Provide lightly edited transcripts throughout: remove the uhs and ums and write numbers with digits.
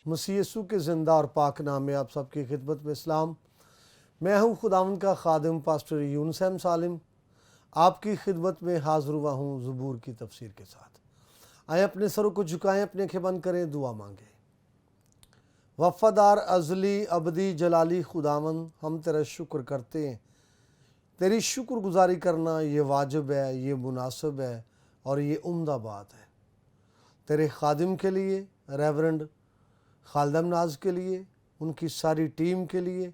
مسیح یسوع کے زندہ اور پاک نام میں آپ سب کی خدمت میں اسلام۔ میں ہوں خداوند کا خادم پاسٹر یونس احمد سالم، آپ کی خدمت میں حاضر ہوا ہوں زبور کی تفسیر کے ساتھ۔ آئیں اپنے سروں کو جھکائیں، اپنے آنکھیں بند کریں، دعا مانگیں۔ وفادار ازلی ابدی جلالی خداوند، ہم تیرا شکر کرتے ہیں۔ تیری شکر گزاری کرنا یہ واجب ہے، یہ مناسب ہے اور یہ عمدہ بات ہے۔ تیرے خادم کے لیے، ریورنڈ خالد ناز کے لیے، ان کی ساری ٹیم کے لیے،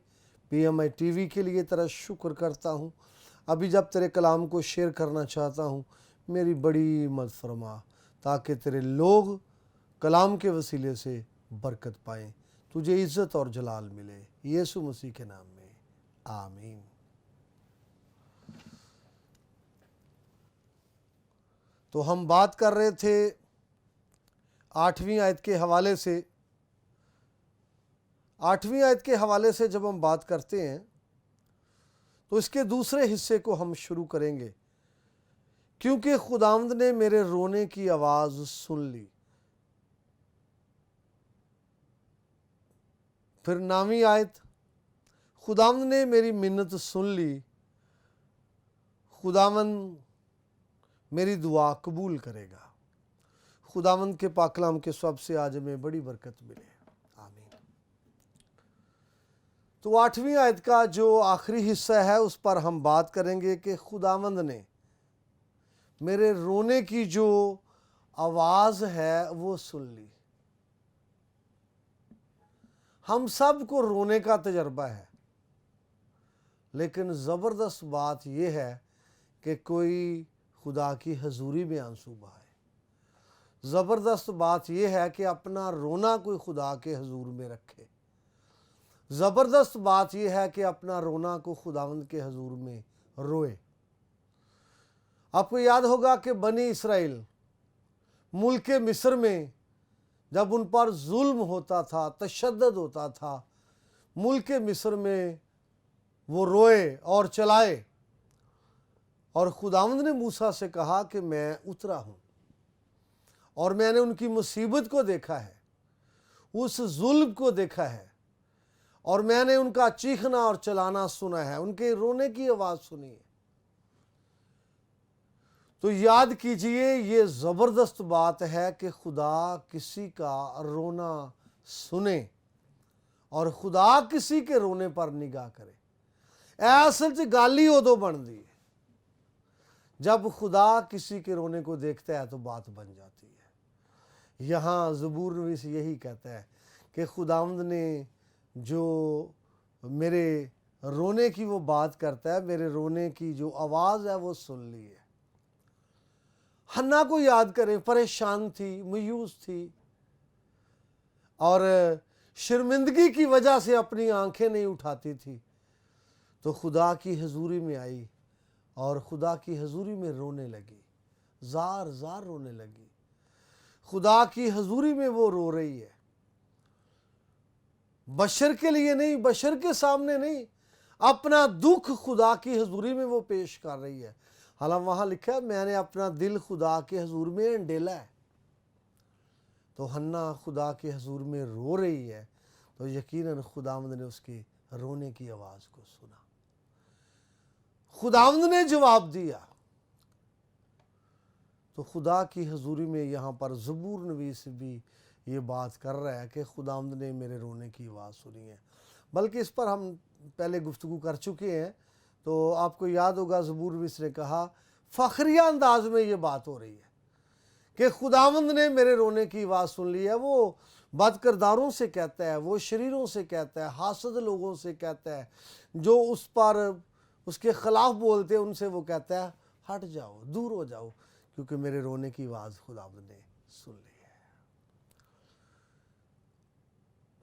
PMI TV کے لیے تیرا شکر کرتا ہوں۔ ابھی جب تیرے کلام کو شیئر کرنا چاہتا ہوں، میری بڑی مدد فرما تاکہ تیرے لوگ کلام کے وسیلے سے برکت پائیں، تجھے عزت اور جلال ملے، یسوع مسیح کے نام میں آمین۔ تو ہم بات کر رہے تھے 8ویں آیت کے حوالے سے۔ 8ویں آیت کے حوالے سے جب ہم بات کرتے ہیں تو اس کے دوسرے حصے کو ہم شروع کریں گے، کیونکہ خداوند نے میرے رونے کی آواز سن لی۔ پھر 9ویں آیت، خداوند نے میری منت سن لی، خداوند میری دعا قبول کرے گا۔ خداوند کے پاک کلام کے سبب سے آج ہمیں بڑی برکت ملے، آمین۔ تو 8ویں آیت کا جو آخری حصہ ہے اس پر ہم بات کریں گے کہ خداوند نے میرے رونے کی جو آواز ہے وہ سن لی۔ ہم سب کو رونے کا تجربہ ہے، لیکن زبردست بات یہ ہے کہ کوئی خدا کی حضوری میں آنسو بہائے۔ زبردست بات یہ ہے کہ اپنا رونا کوئی خدا کے حضور میں رکھے۔ زبردست بات یہ ہے کہ اپنا رونا کو خداوند کے حضور میں روئے۔ آپ کو یاد ہوگا کہ بنی اسرائیل ملک مصر میں جب ان پر ظلم ہوتا تھا، تشدد ہوتا تھا، ملک مصر میں وہ روئے اور چلائے، اور خداوند نے موسیٰ سے کہا کہ میں اترا ہوں اور میں نے ان کی مصیبت کو دیکھا ہے، اس ظلم کو دیکھا ہے، اور میں نے ان کا چیخنا اور چلانا سنا ہے، ان کے رونے کی آواز سنی ہے۔ تو یاد کیجئے، یہ زبردست بات ہے کہ خدا کسی کا رونا سنے اور خدا کسی کے رونے پر نگاہ کرے۔ اصل چ گل ہی ادو بنتی ہے جب خدا کسی کے رونے کو دیکھتا ہے تو بات بن جاتی ہے۔ یہاں زبور نویس یہی کہتا ہے کہ خداوند نے جو میرے رونے کی وہ بات کرتا ہے، میرے رونے کی جو آواز ہے وہ سن لی ہے۔ حنا کو یاد کریں، پریشان تھی، مایوس تھی اور شرمندگی کی وجہ سے اپنی آنکھیں نہیں اٹھاتی تھی، تو خدا کی حضوری میں آئی اور خدا کی حضوری میں رونے لگی، زار زار رونے لگی۔ خدا کی حضوری میں وہ رو رہی ہے، بشر کے لیے نہیں، بشر کے سامنے نہیں، اپنا دکھ خدا کی حضوری میں وہ پیش کر رہی ہے۔ حالانکہ وہاں لکھا ہے میں نے اپنا دل خدا کے حضور میں انڈیلا ہے۔ تو حنا خدا کے حضور میں رو رہی ہے، تو یقیناً خداوند نے اس کی رونے کی آواز کو سنا، خداوند نے جواب دیا۔ تو خدا کی حضوری میں یہاں پر زبور نویس بھی یہ بات کر رہا ہے کہ خداوند نے میرے رونے کی آواز سنی ہے۔ بلکہ اس پر ہم پہلے گفتگو کر چکے ہیں، تو آپ کو یاد ہوگا زبور نویس نے کہا، فخریہ انداز میں یہ بات ہو رہی ہے کہ خداوند نے میرے رونے کی آواز سن لی ہے۔ وہ بد کرداروں سے کہتا ہے، وہ شریروں سے کہتا ہے، حاسد لوگوں سے کہتا ہے، جو اس پر اس کے خلاف بولتے ہیں ان سے وہ کہتا ہے ہٹ جاؤ، دور ہو جاؤ، کیونکہ میرے رونے کی آواز خداوند نے سن لی ہے۔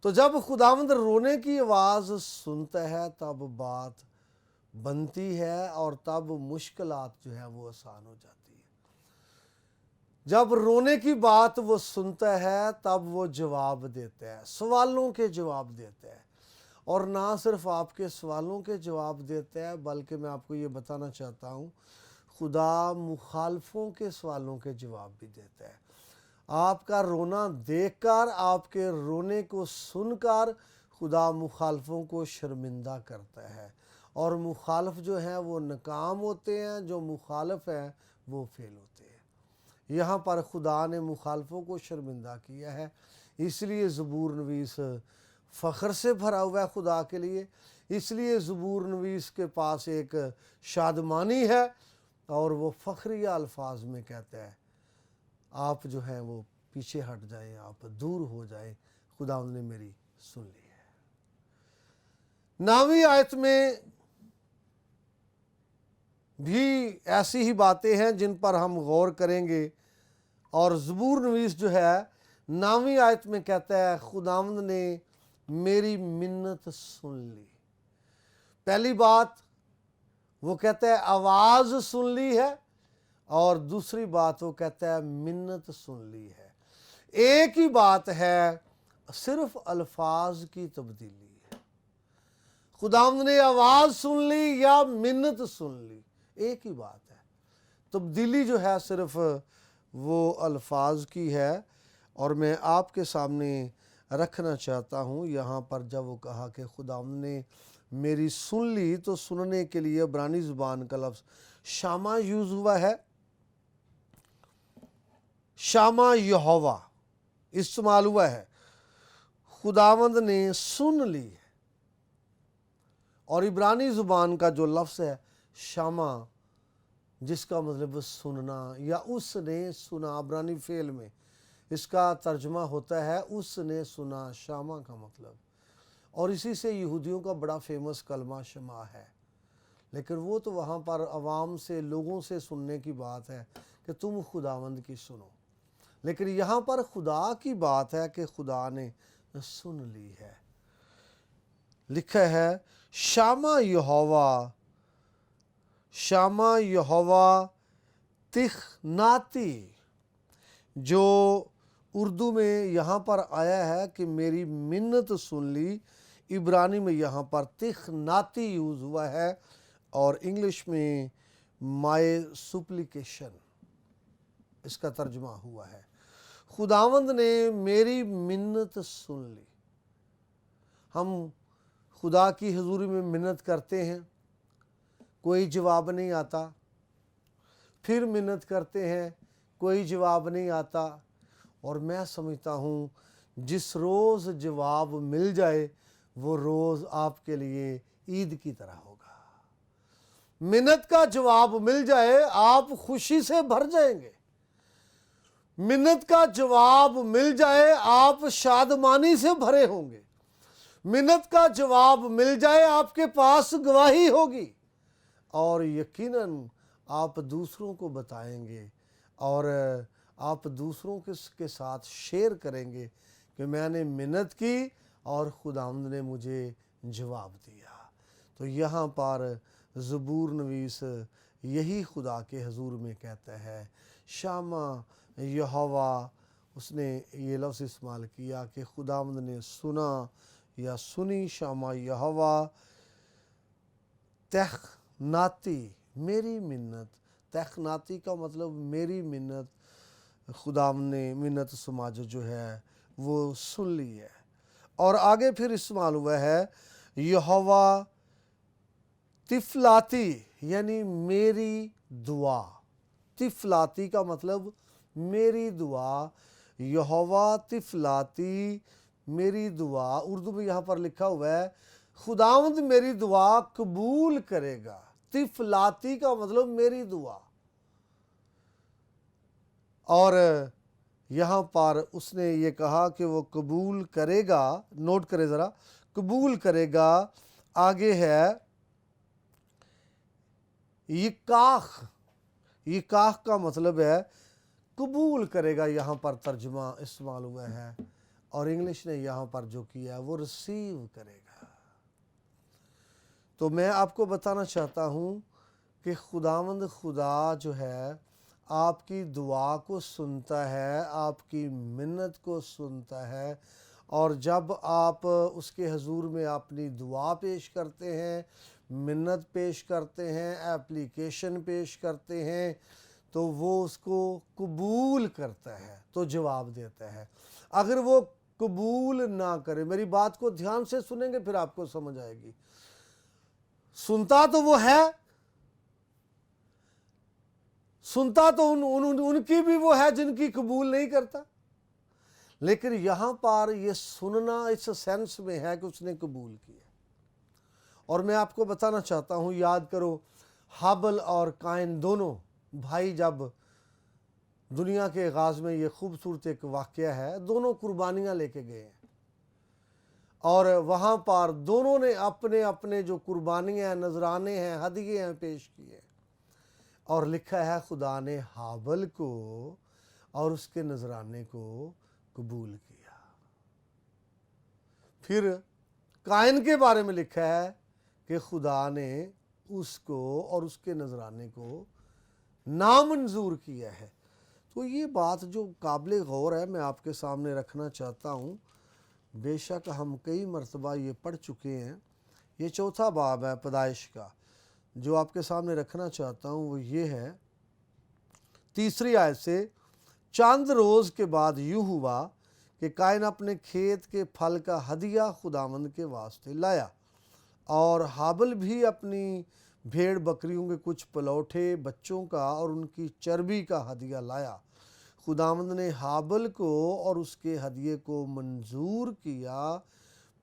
تو جب خداوند رونے کی آواز سنتا ہے تب بات بنتی ہے اور تب مشکلات جو ہے وہ آسان ہو جاتی ہے۔ جب رونے کی بات وہ سنتا ہے تب وہ جواب دیتا ہے، سوالوں کے جواب دیتا ہے، اور نہ صرف آپ کے سوالوں کے جواب دیتا ہے، بلکہ میں آپ کو یہ بتانا چاہتا ہوں خدا مخالفوں کے سوالوں کے جواب بھی دیتا ہے۔ آپ کا رونا دیکھ کر، آپ کے رونے کو سن کر خدا مخالفوں کو شرمندہ کرتا ہے، اور مخالف جو ہیں وہ ناکام ہوتے ہیں، جو مخالف ہیں وہ فیل ہوتے ہیں۔ یہاں پر خدا نے مخالفوں کو شرمندہ کیا ہے، اس لیے زبور نویس فخر سے بھرا ہوا ہے خدا کے لیے، اس لیے زبور نویس کے پاس ایک شادمانی ہے، اور وہ فخریہ الفاظ میں کہتا ہے آپ جو ہیں وہ پیچھے ہٹ جائیں، آپ دور ہو جائیں، خدا نے میری سن لی ہے۔ 9ویں آیت میں بھی ایسی ہی باتیں ہیں جن پر ہم غور کریں گے، اور زبور نویس جو ہے 9ویں آیت میں کہتا ہے خداوند نے میری منت سن لی۔ پہلی بات وہ کہتا ہے آواز سن لی ہے، اور دوسری بات وہ کہتا ہے منت سن لی ہے۔ ایک ہی بات ہے، صرف الفاظ کی تبدیلی ہے۔ خداوند نے آواز سن لی یا منت سن لی، ایک ہی بات ہے، تبدیلی جو ہے صرف وہ الفاظ کی ہے۔ اور میں آپ کے سامنے رکھنا چاہتا ہوں یہاں پر جب وہ کہا کہ خداوند نے میری سن لی، تو سننے کے لیے عبرانی زبان کا لفظ شامہ یوز ہوا ہے، شامہ یہوہ استعمال ہوا ہے، خداوند نے سن لی ہے۔ اور عبرانی زبان کا جو لفظ ہے شامہ، جس کا مطلب سننا یا اس نے سنا، عبرانی فعل میں اس کا ترجمہ ہوتا ہے اس نے سنا، شامہ کا مطلب، اور اسی سے یہودیوں کا بڑا فیمس کلمہ شمع ہے، لیکن وہ تو وہاں پر عوام سے، لوگوں سے سننے کی بات ہے کہ تم خداوند کی سنو، لیکن یہاں پر خدا کی بات ہے کہ خدا نے سن لی ہے۔ لکھا ہے شامہ یہوہ، شامہ یہوہ تخناتی، جو اردو میں یہاں پر آیا ہے کہ میری منت سن لی، عبرانی میں یہاں پر تخناتی یوز ہوا ہے، اور انگلش میں مائی سپلیکیشن اس کا ترجمہ ہوا ہے۔ خداوند نے میری منت سن لی۔ ہم خدا کی حضوری میں منت کرتے ہیں، کوئی جواب نہیں آتا، پھر منت کرتے ہیں، کوئی جواب نہیں آتا، اور میں سمجھتا ہوں جس روز جواب مل جائے وہ روز آپ کے لیے عید کی طرح ہوگا۔ منت کا جواب مل جائے آپ خوشی سے بھر جائیں گے، منت کا جواب مل جائے آپ شادمانی سے بھرے ہوں گے، منت کا جواب مل جائے آپ کے پاس گواہی ہوگی، اور یقیناً آپ دوسروں کو بتائیں گے، اور آپ دوسروں کے ساتھ شیئر کریں گے کہ میں نے منت کی اور خداوند نے مجھے جواب دیا۔ تو یہاں پر زبور نویس یہی خدا کے حضور میں کہتا ہے شامہ یہوہ، اس نے یہ لفظ استعمال کیا کہ خداوند نے سنا یا سنی، شامہ یہوہ تخناتی، میری منت، تخناتی کا مطلب میری منت، خداوند نے منت سماج جو ہے وہ سن لی ہے۔ اور آگے پھر استعمال ہوا ہے یہوہ تفلاتی، یعنی میری دعا، تفلاتی کا مطلب میری دعا، یہوہ تفلاتی میری دعا، اردو میں یہاں پر لکھا ہوا ہے خداوند میری دعا قبول کرے گا، تفلاتی کا مطلب میری دعا، اور یہاں پر اس نے یہ کہا کہ وہ قبول کرے گا، نوٹ کرے ذرا، قبول کرے گا، آگے ہے یکاخ، یکاخ کا مطلب ہے قبول کرے گا، یہاں پر ترجمہ استعمال ہوا ہے، اور انگلش نے یہاں پر جو کیا ہے وہ ریسیو کرے گا۔ تو میں آپ کو بتانا چاہتا ہوں کہ خداوند خدا جو ہے آپ کی دعا کو سنتا ہے، آپ کی منت کو سنتا ہے، اور جب آپ اس کے حضور میں اپنی دعا پیش کرتے ہیں، منت پیش کرتے ہیں، اپلیکیشن پیش کرتے ہیں، تو وہ اس کو قبول کرتا ہے تو جواب دیتا ہے. اگر وہ قبول نہ کرے، میری بات کو دھیان سے سنیں گے پھر آپ کو سمجھ آئے گی. سنتا تو وہ ہے، سنتا تو ان کی بھی وہ ہے جن کی قبول نہیں کرتا، لیکن یہاں پر یہ سننا اس سینس میں ہے کہ اس نے قبول کیا. اور میں آپ کو بتانا چاہتا ہوں، یاد کرو حابل اور قائن دونوں بھائی جب دنیا کے آغاز میں، یہ خوبصورت ایک واقعہ ہے، دونوں قربانیاں لے کے گئے ہیں اور وہاں پر دونوں نے اپنے اپنے جو قربانیاں ہیں، نذرانے ہیں، ہدیے ہیں، پیش کیے. اور لکھا ہے خدا نے حابل کو اور اس کے نذرانے کو قبول کیا. پھر قائن کے بارے میں لکھا ہے کہ خدا نے اس کو اور اس کے نذرانے کو نامنظور کیا ہے. تو یہ بات جو قابل غور ہے میں آپ کے سامنے رکھنا چاہتا ہوں. بے شک ہم کئی مرتبہ یہ پڑھ چکے ہیں. یہ چوتھا باب ہے پیدائش کا. جو آپ کے سامنے رکھنا چاہتا ہوں وہ یہ ہے، 3 آیت سے، چند روز کے بعد یوں ہوا کہ قائن اپنے کھیت کے پھل کا ہدیہ خداوند کے واسطے لایا، اور حابل بھی اپنی بھیڑ بکریوں کے کچھ پلوٹھے بچوں کا اور ان کی چربی کا ہدیہ لایا. خداوند نے حابل کو اور اس کے ہدیے کو منظور کیا،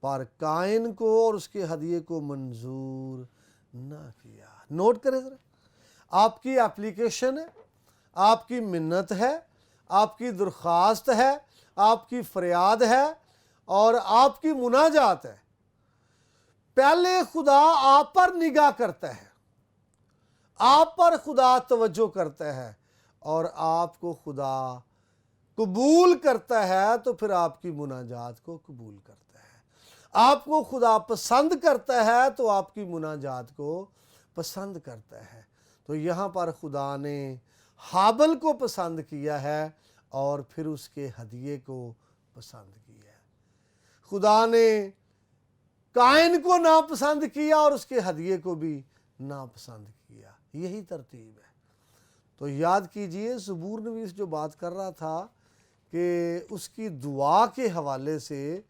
پر قائن کو اور اس کے ہدیے کو منظور نہ کیا. نوٹ کریں ذرا، آپ کی اپلیکیشن ہے، آپ کی منت ہے، آپ کی درخواست ہے، آپ کی فریاد ہے اور آپ کی مناجات ہے. پہلے خدا آپ پر نگاہ کرتا ہے، آپ پر خدا توجہ کرتا ہے اور آپ کو خدا قبول کرتا ہے تو پھر آپ کی مناجات کو قبول کرتا ہے. آپ کو خدا پسند کرتا ہے تو آپ کی مناجات کو پسند کرتا ہے. تو یہاں پر خدا نے حابل کو پسند کیا ہے اور پھر اس کے ہدیے کو پسند کیا ہے. خدا نے قائن کو ناپسند کیا اور اس کے ہدیے کو بھی ناپسند کیا. یہی ترتیب ہے. تو یاد کیجئے زبور نویس جو بات کر رہا تھا کہ اس کی دعا کے حوالے سے،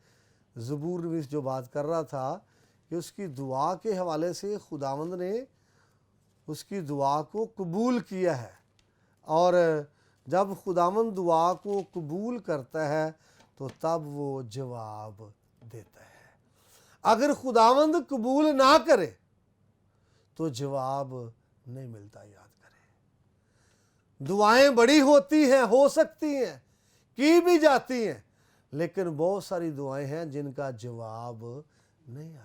زبور نویس جو بات کر رہا تھا کہ اس کی دعا کے حوالے سے خداوند نے اس کی دعا کو قبول کیا ہے. اور جب خداوند دعا کو قبول کرتا ہے تو تب وہ جواب دیتا ہے. اگر خداوند قبول نہ کرے تو جواب نہیں ملتا. یاد کریں، دعائیں بڑی ہوتی ہیں، ہو سکتی ہیں، کی بھی جاتی ہیں، لیکن بہت ساری دعائیں ہیں جن کا جواب نہیں آتا.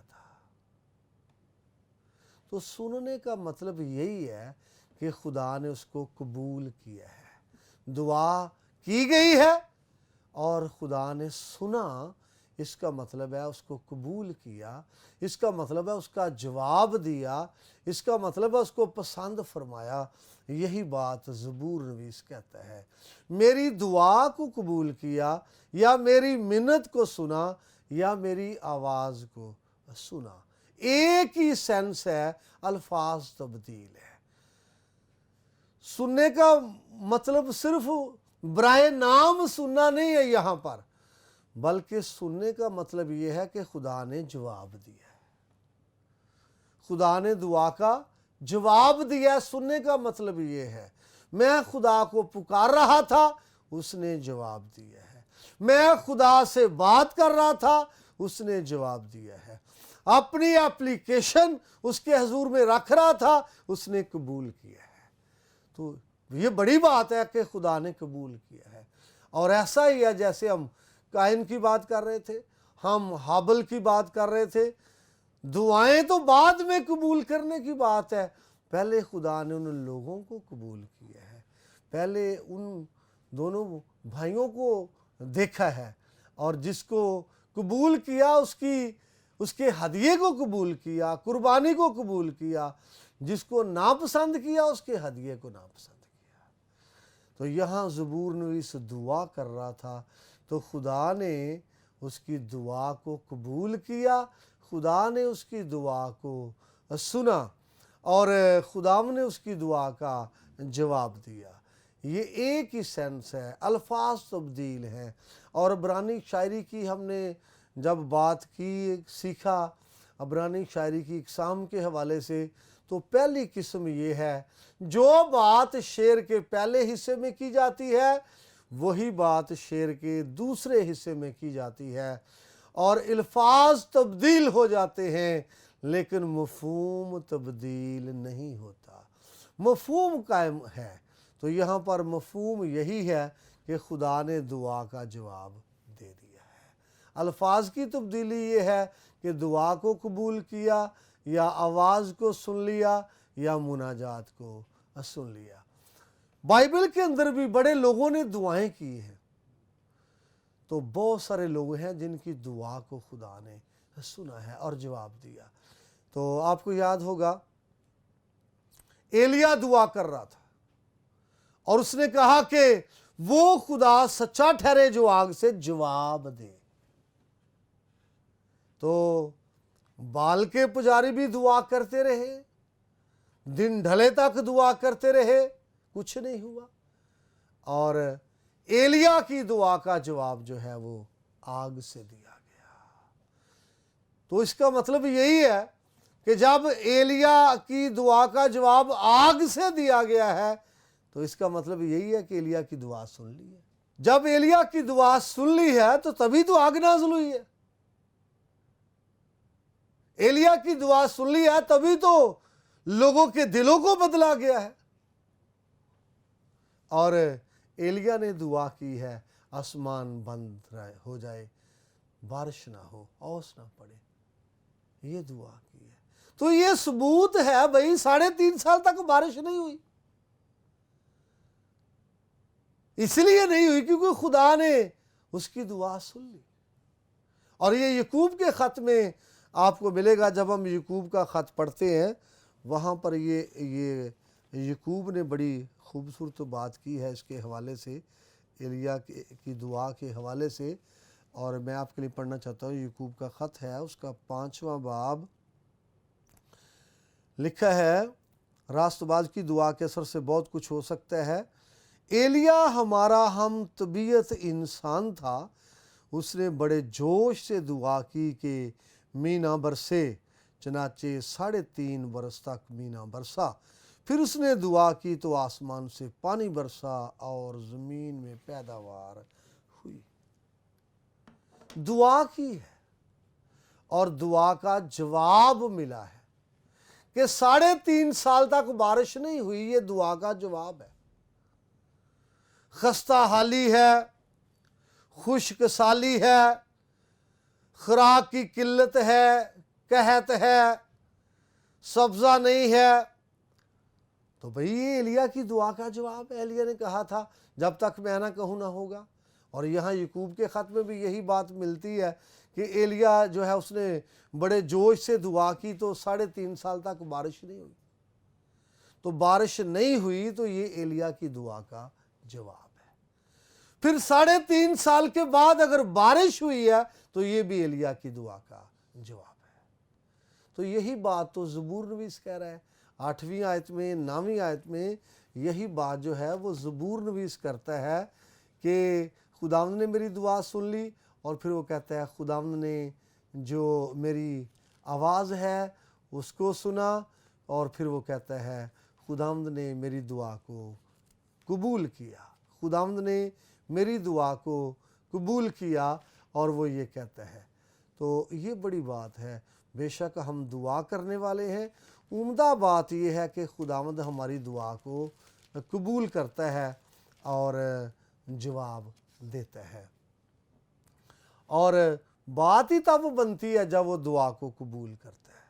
تو سننے کا مطلب یہی ہے کہ خدا نے اس کو قبول کیا ہے. دعا کی گئی ہے اور خدا نے سنا، اس کا مطلب ہے اس کو قبول کیا، اس کا مطلب ہے اس کا جواب دیا، اس کا مطلب ہے اس کو پسند فرمایا. یہی بات زبور نویس کہتا ہے. میری دعا کو قبول کیا، یا میری منت کو سنا، یا میری آواز کو سنا. ایک ہی سینس ہے، الفاظ تبدیل ہے. سننے کا مطلب صرف برائے نام سننا نہیں ہے یہاں پر، بلکہ سننے کا مطلب یہ ہے کہ خدا نے جواب دیا ہے. خدا نے دعا کا جواب دیا. سننے کا مطلب یہ ہے میں خدا کو پکار رہا تھا، اس نے جواب دیا ہے. میں خدا سے بات کر رہا تھا، اس نے جواب دیا ہے. اپنی اپلیکیشن اس کے حضور میں رکھ رہا تھا، اس نے قبول کیا ہے. تو یہ بڑی بات ہے کہ خدا نے قبول کیا ہے. اور ایسا ہی ہے جیسے ہم قائن کی بات کر رہے تھے، ہم حابل کی بات کر رہے تھے. دعائیں تو بعد میں قبول کرنے کی بات ہے، پہلے خدا نے ان لوگوں کو قبول کیا ہے. پہلے ان دونوں بھائیوں کو دیکھا ہے اور جس کو قبول کیا اس کے ہدیے کو قبول کیا، قربانی کو قبول کیا. جس کو ناپسند کیا اس کے ہدیے کو ناپسند کیا. تو یہاں زبور نویس دعا کر رہا تھا تو خدا نے اس کی دعا کو قبول کیا، خدا نے اس کی دعا کو سنا اور خدا نے اس کی دعا کا جواب دیا. یہ ایک ہی سینس ہے، الفاظ تبدیل ہیں۔ اور عبرانی شاعری کی ہم نے جب بات کی، سیکھا عبرانی شاعری کی اقسام کے حوالے سے، تو پہلی قسم یہ ہے جو بات شعر کے پہلے حصے میں کی جاتی ہے وہی بات شعر کے دوسرے حصے میں کی جاتی ہے، اور الفاظ تبدیل ہو جاتے ہیں لیکن مفہوم تبدیل نہیں ہوتا، مفہوم قائم ہے۔ تو یہاں پر مفہوم یہی ہے کہ خدا نے دعا کا جواب دے دیا ہے۔ الفاظ کی تبدیلی یہ ہے کہ دعا کو قبول کیا، یا آواز کو سن لیا، یا مناجات کو سن لیا۔ بائبل کے اندر بھی بڑے لوگوں نے دعائیں کی ہیں، تو بہت سارے لوگ ہیں جن کی دعا کو خدا نے سنا ہے اور جواب دیا۔ تو آپ کو یاد ہوگا ایلیا دعا کر رہا تھا اور اس نے کہا کہ وہ خدا سچا ٹھہرے جو آگ سے جواب دے۔ تو بال کے پجاری بھی دعا کرتے رہے، دن ڈھلے تک دعا کرتے رہے، کچھ نہیں ہوا، اور ایلیا کی دعا کا جواب جو ہے وہ آگ سے دیا گیا۔ تو اس کا مطلب یہی ہے کہ جب ایلیا کی دعا کا جواب آگ سے دیا گیا ہے تو اس کا مطلب یہی ہے کہ ایلیا کی دعا سن لی ہے۔ جب ایلیا کی دعا سن لی ہے تو تبھی تو آگ نازل ہوئی ہے۔ ایلیا کی دعا سن لی ہے تبھی تو لوگوں کے دلوں کو بدلا گیا ہے۔ اور ایلیا نے دعا کی ہے آسمان بند ہو جائے، بارش نہ ہو، اوس نہ پڑے، یہ دعا کی ہے۔ تو یہ ثبوت ہے بھئی 3.5 سال تک بارش نہیں ہوئی، اس لیے نہیں ہوئی کیونکہ خدا نے اس کی دعا سن لی۔ اور یہ یعقوب کے خط میں آپ کو ملے گا، جب ہم یعقوب کا خط پڑھتے ہیں وہاں پر یہ یعقوب نے بڑی خوبصورت بات کی ہے اس کے حوالے سے، ایلیا کی دعا کے حوالے سے، اور میں آپ کے لیے پڑھنا چاہتا ہوں۔ یعقوب کا خط ہے، اس کا 5واں باب، لکھا ہے راست باز کی دعا کے اثر سے بہت کچھ ہو سکتا ہے۔ ایلیا ہمارا ہم طبیعت انسان تھا، اس نے بڑے جوش سے دعا کی کہ مینہ برسے، چنانچہ 3.5 برس تک مینہ برسا۔ پھر اس نے دعا کی تو آسمان سے پانی برسا اور زمین میں پیداوار ہوئی۔ دعا کی ہے اور دعا کا جواب ملا ہے کہ 3.5 سال تک بارش نہیں ہوئی، یہ دعا کا جواب ہے۔ خستہ حالی ہے، خشک سالی ہے، خوراک کی قلت ہے، قحط ہے، سبزہ نہیں ہے، تو بھئی یہ ایلیا کی دعا کا جواب ہے۔ ایلیا نے کہا تھا جب تک میں نہ کہوں نہ ہوگا، اور یہاں یعقوب کے خط میں بھی یہی بات ملتی ہے کہ ایلیا جو ہے اس نے بڑے جوش سے دعا کی تو 3.5 سال تک بارش نہیں ہوئی۔ تو بارش نہیں ہوئی تو یہ ایلیا کی دعا کا جواب ہے۔ پھر 3.5 سال کے بعد اگر بارش ہوئی ہے تو یہ بھی ایلیا کی دعا کا جواب ہے۔ تو یہی بات تو زبور نویس کہہ رہا ہے 8ویں آیت میں، 9ویں آیت میں، یہی بات جو ہے وہ زبور نویس کرتا ہے کہ خداوند نے میری دعا سن لی، اور پھر وہ کہتا ہے خداوند نے جو میری آواز ہے اس کو سنا، اور پھر وہ کہتا ہے خداوند نے میری دعا کو قبول کیا، خداوند نے میری دعا کو قبول کیا، اور وہ یہ کہتا ہے۔ تو یہ بڑی بات ہے، بے شک ہم دعا کرنے والے ہیں، عمدہ بات یہ ہے کہ خداوند ہماری دعا کو قبول کرتا ہے اور جواب دیتا ہے۔ اور بات ہی تب بنتی ہے جب وہ دعا کو قبول کرتا ہے۔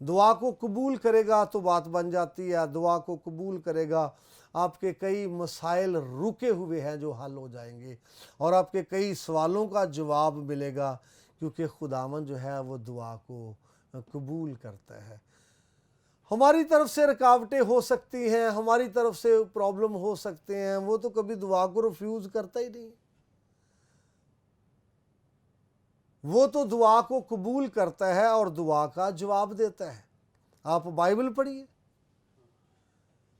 دعا کو قبول کرے گا تو بات بن جاتی ہے، دعا کو قبول کرے گا آپ کے کئی مسائل رکے ہوئے ہیں جو حل ہو جائیں گے، اور آپ کے کئی سوالوں کا جواب ملے گا، کیونکہ خداوند جو ہے وہ دعا کو قبول کرتا ہے۔ ہماری طرف سے رکاوٹیں ہو سکتی ہیں، ہماری طرف سے پرابلم ہو سکتے ہیں، وہ تو کبھی دعا کو ریفیوز کرتا ہی نہیں، وہ تو دعا کو قبول کرتا ہے اور دعا کا جواب دیتا ہے۔ آپ بائبل پڑھیے،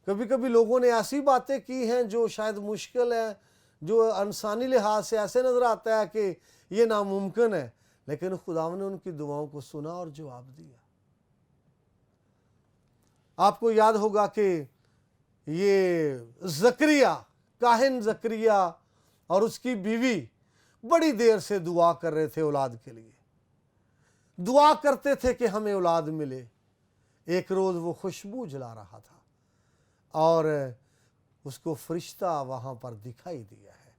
کبھی کبھی لوگوں نے ایسی باتیں کی ہیں جو شاید مشکل ہیں، جو انسانی لحاظ سے ایسے نظر آتا ہے کہ یہ ناممکن ہے، لیکن خدا نے ان کی دعاؤں کو سنا اور جواب دیا۔ آپ کو یاد ہوگا کہ یہ زکریا، کاہن زکریا اور اس کی بیوی بڑی دیر سے دعا کر رہے تھے اولاد کے لیے، دعا کرتے تھے کہ ہمیں اولاد ملے۔ ایک روز وہ خوشبو جلا رہا تھا اور اس کو فرشتہ وہاں پر دکھائی دیا ہے،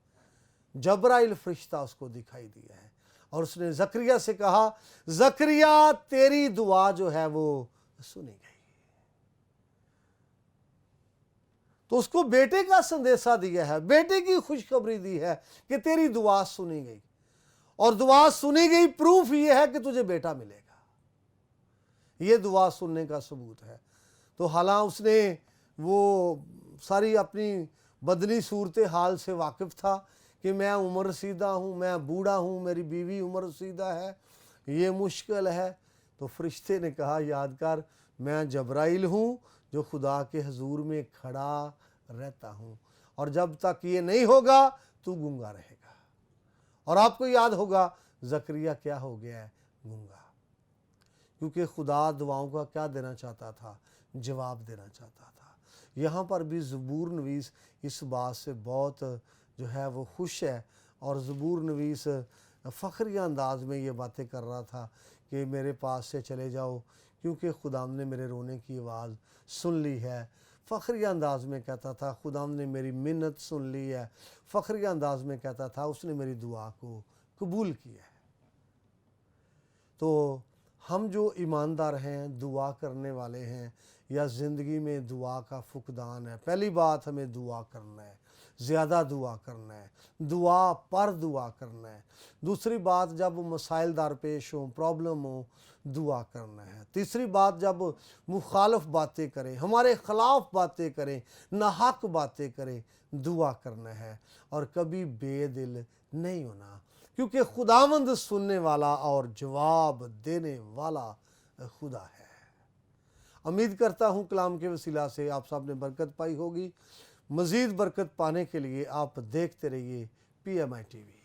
جبرائیل فرشتہ اس کو دکھائی دیا ہے، اور اس نے زکریا سے کہا، زکریا تیری دعا جو ہے وہ سنی گئی۔ تو اس کو بیٹے کا سندیسہ دیا ہے، بیٹے کی خوشخبری دی ہے کہ تیری دعا سنی گئی، اور دعا سنی گئی پروف یہ ہے کہ تجھے بیٹا ملے گا۔ یہ دعا سننے کا ثبوت ہے۔ تو حالانکہ اس نے وہ ساری اپنی بدنی صورتحال سے واقف تھا کہ میں عمر رسیدہ ہوں، میں بوڑھا ہوں، میری بیوی عمر رسیدہ ہے، یہ مشکل ہے، تو فرشتے نے کہا، یاد کر میں جبرائیل ہوں جو خدا کے حضور میں کھڑا رہتا ہوں، اور جب تک یہ نہیں ہوگا تو گنگا رہے گا۔ اور آپ کو یاد ہوگا زکریا کیا ہو گیا ہے؟ گنگا، کیونکہ خدا دعاؤں کا کیا دینا چاہتا تھا؟ جواب دینا چاہتا تھا۔ یہاں پر بھی زبور نویس اس بات سے بہت جو ہے وہ خوش ہے، اور زبور نویس فخریہ انداز میں یہ باتیں کر رہا تھا کہ میرے پاس سے چلے جاؤ کیونکہ خداوند نے میرے رونے کی آواز سن لی ہے۔ فخریہ انداز میں کہتا تھا، خداوند نے میری منت سن لی ہے۔ فخریہ انداز میں کہتا تھا، اس نے میری دعا کو قبول کیا ہے۔ تو ہم جو ایماندار ہیں، دعا کرنے والے ہیں، یا زندگی میں دعا کا فقدان ہے، پہلی بات ہمیں دعا کرنا ہے، زیادہ دعا کرنا ہے، دعا پر دعا کرنا ہے۔ دوسری بات، جب مسائل درپیش ہوں، پرابلم ہوں، دعا کرنا ہے۔ تیسری بات، جب مخالف باتیں کریں، ہمارے خلاف باتیں کریں، ناحق باتیں کریں، دعا کرنا ہے، اور کبھی بے دل نہیں ہونا، کیونکہ خداوند سننے والا اور جواب دینے والا خدا ہے۔ امید کرتا ہوں کلام کے وسیلہ سے آپ سب نے برکت پائی ہوگی۔ مزید برکت پانے کے لیے آپ دیکھتے رہیے PMI TV۔